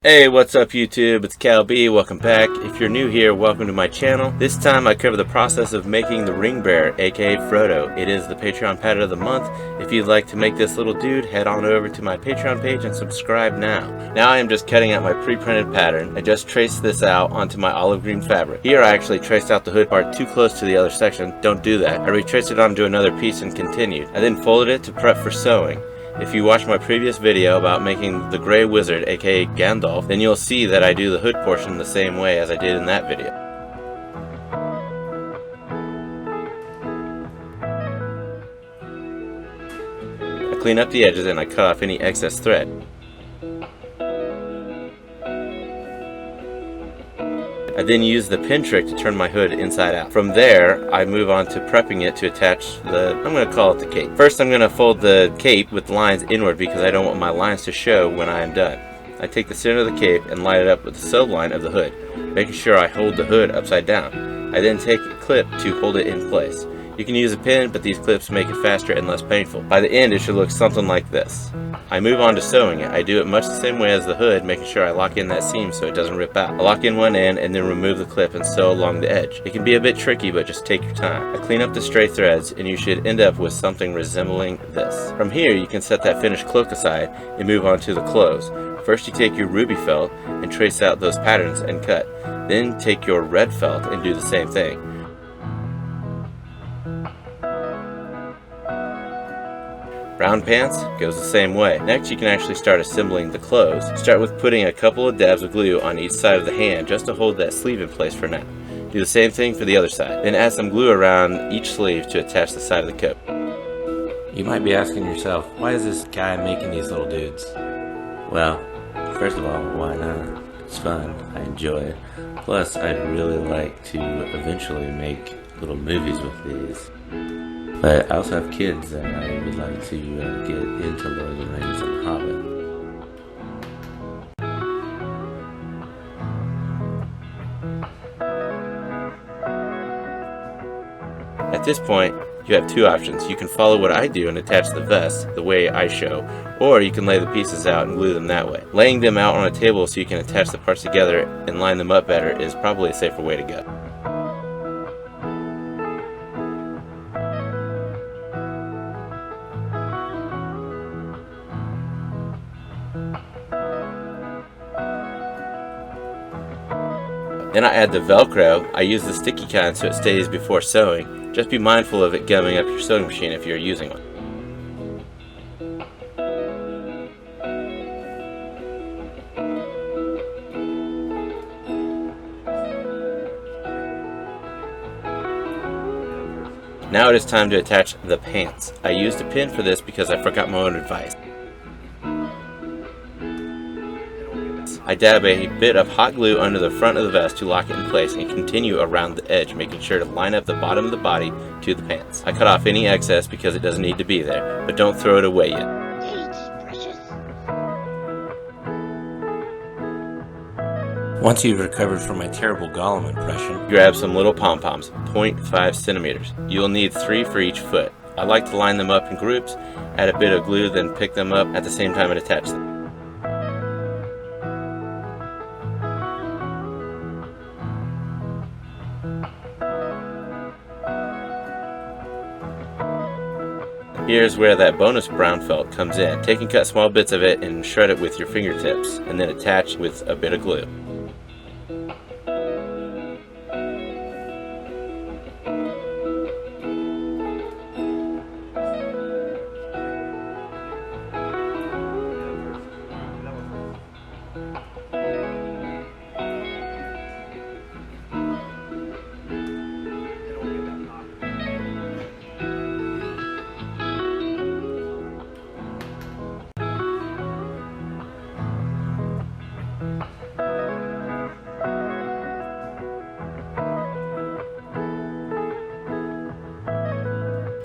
Hey, what's up YouTube? It's Cal B. Welcome back. If you're new here, welcome to my channel. This time I cover the process of making the ring bearer, aka Frodo. It is the Patreon pattern of the month. If you'd like to make this little dude, head on over to my Patreon page and subscribe now. Now I am just cutting out my pre-printed pattern. I just traced this out onto my olive green fabric. Here I actually traced out the hood part too close to the other section. Don't do that. I retraced it onto another piece and continued. I then folded it to prep for sewing. If you watched my previous video about making the Grey Wizard, aka Gandalf, then you'll see that I do the hood portion the same way as I did in that video. I clean up the edges and I cut off any excess thread. I then use the pin trick to turn my hood inside out. From there, I move on to prepping it to attach I'm going to call it the cape. First, I'm going to fold the cape with lines inward because I don't want my lines to show when I am done. I take the center of the cape and line it up with the sew line of the hood, making sure I hold the hood upside down. I then take a clip to hold it in place. You can use a pin, but these clips make it faster and less painful. By the end, it should look something like this. I move on to sewing it. I do it much the same way as the hood, making sure I lock in that seam so it doesn't rip out. I lock in one end and then remove the clip and sew along the edge. It can be a bit tricky, but just take your time. I clean up the stray threads and you should end up with something resembling this. From here, you can set that finished cloak aside and move on to the clothes. First, you take your ruby felt and trace out those patterns and cut. Then take your red felt and do the same thing. Round pants goes the same way. Next, you can actually start assembling the clothes. Start with putting a couple of dabs of glue on each side of the hand just to hold that sleeve in place for now. Do the same thing for the other side. Then add some glue around each sleeve to attach the side of the coat. You might be asking yourself, why is this guy making these little dudes? Well, first of all, why not? It's fun. I enjoy it. Plus, I'd really like to eventually make little movies with these. But I also have kids that I would like to get into Lord of the Rings and Hobbit. At this point, you have two options. You can follow what I do and attach the vest the way I show, or you can lay the pieces out and glue them that way. Laying them out on a table so you can attach the parts together and line them up better is probably a safer way to go. Then I add the Velcro. I use the sticky kind so it stays before sewing. Just be mindful of it gumming up your sewing machine if you're using one. Now it is time to attach the pants. I used a pin for this because I forgot my own advice. I dab a bit of hot glue under the front of the vest to lock it in place and continue around the edge, making sure to line up the bottom of the body to the pants. I cut off any excess because it doesn't need to be there, but don't throw it away yet. Once you've recovered from my terrible Gollum impression, grab some little pom-poms, 0.5 centimeters. You'll need 3 for each foot. I like to line them up in groups, add a bit of glue, then pick them up at the same time and attach them. Here's where that bonus brown felt comes in. Take and cut small bits of it and shred it with your fingertips, and then attach with a bit of glue.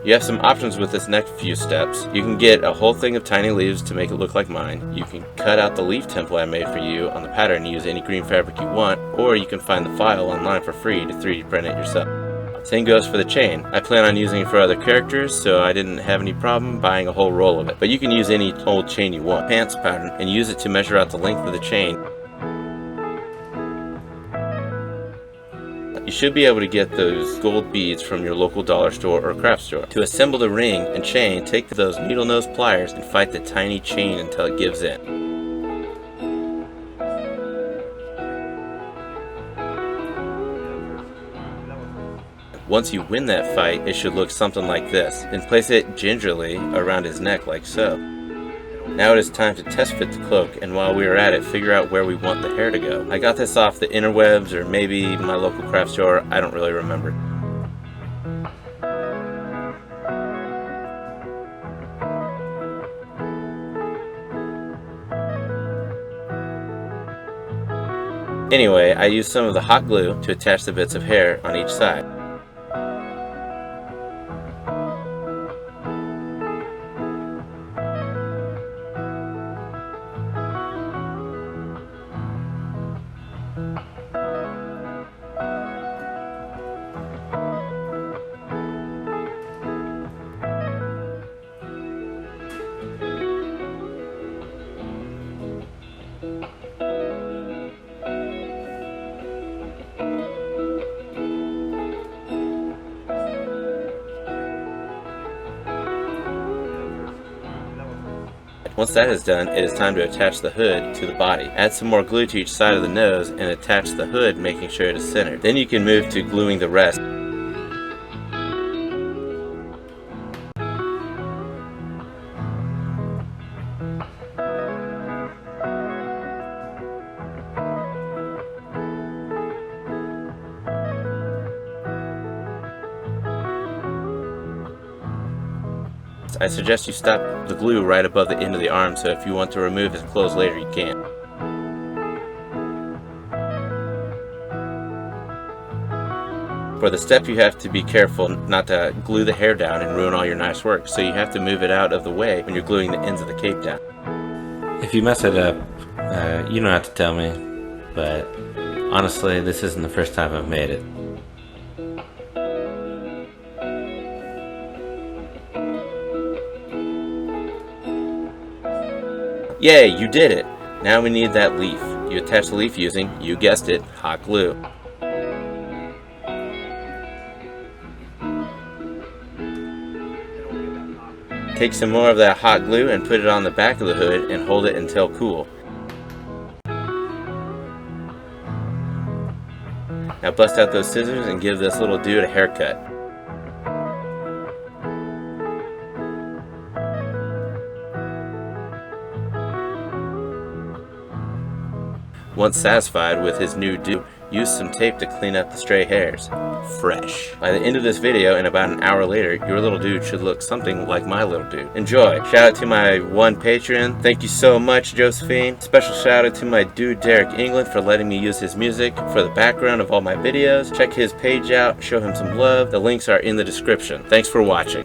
You have some options with this next few steps. You can get a whole thing of tiny leaves to make it look like mine. You can cut out the leaf template I made for you on the pattern and use any green fabric you want, or you can find the file online for free to 3D print it yourself. Same goes for the chain. I plan on using it for other characters, so I didn't have any problem buying a whole roll of it. But you can use any old chain you want, pants pattern, and use it to measure out the length of the chain. You should be able to get those gold beads from your local dollar store or craft store. To assemble the ring and chain, take those needle nose pliers and fight the tiny chain until it gives in. Once you win that fight, it should look something like this. Then place it gingerly around his neck like so. Now it is time to test fit the cloak, and while we are at it, figure out where we want the hair to go. I got this off the interwebs or maybe my local craft store, I don't really remember. Anyway, I used some of the hot glue to attach the bits of hair on each side. Once that is done, it is time to attach the hood to the body. Add some more glue to each side of the nose and attach the hood, making sure it is centered. Then you can move to gluing the rest. I suggest you stop the glue right above the end of the arm, so if you want to remove his clothes later, you can. For the step, you have to be careful not to glue the hair down and ruin all your nice work, so you have to move it out of the way when you're gluing the ends of the cape down. If you mess it up, you don't have to tell me, but honestly, this isn't the first time I've made it. Yay, you did it! Now we need that leaf. You attach the leaf using, you guessed it, hot glue. Take some more of that hot glue and put it on the back of the hood and hold it until cool. Now bust out those scissors and give this little dude a haircut. Once satisfied with his new do, use some tape to clean up the stray hairs. Fresh. By the end of this video and about an hour later, your little dude should look something like my little dude. Enjoy. Shout out to my one Patreon. Thank you so much, Josephine. Special shout out to my dude Derek England for letting me use his music for the background of all my videos. Check his page out, show him some love. The links are in the description. Thanks for watching.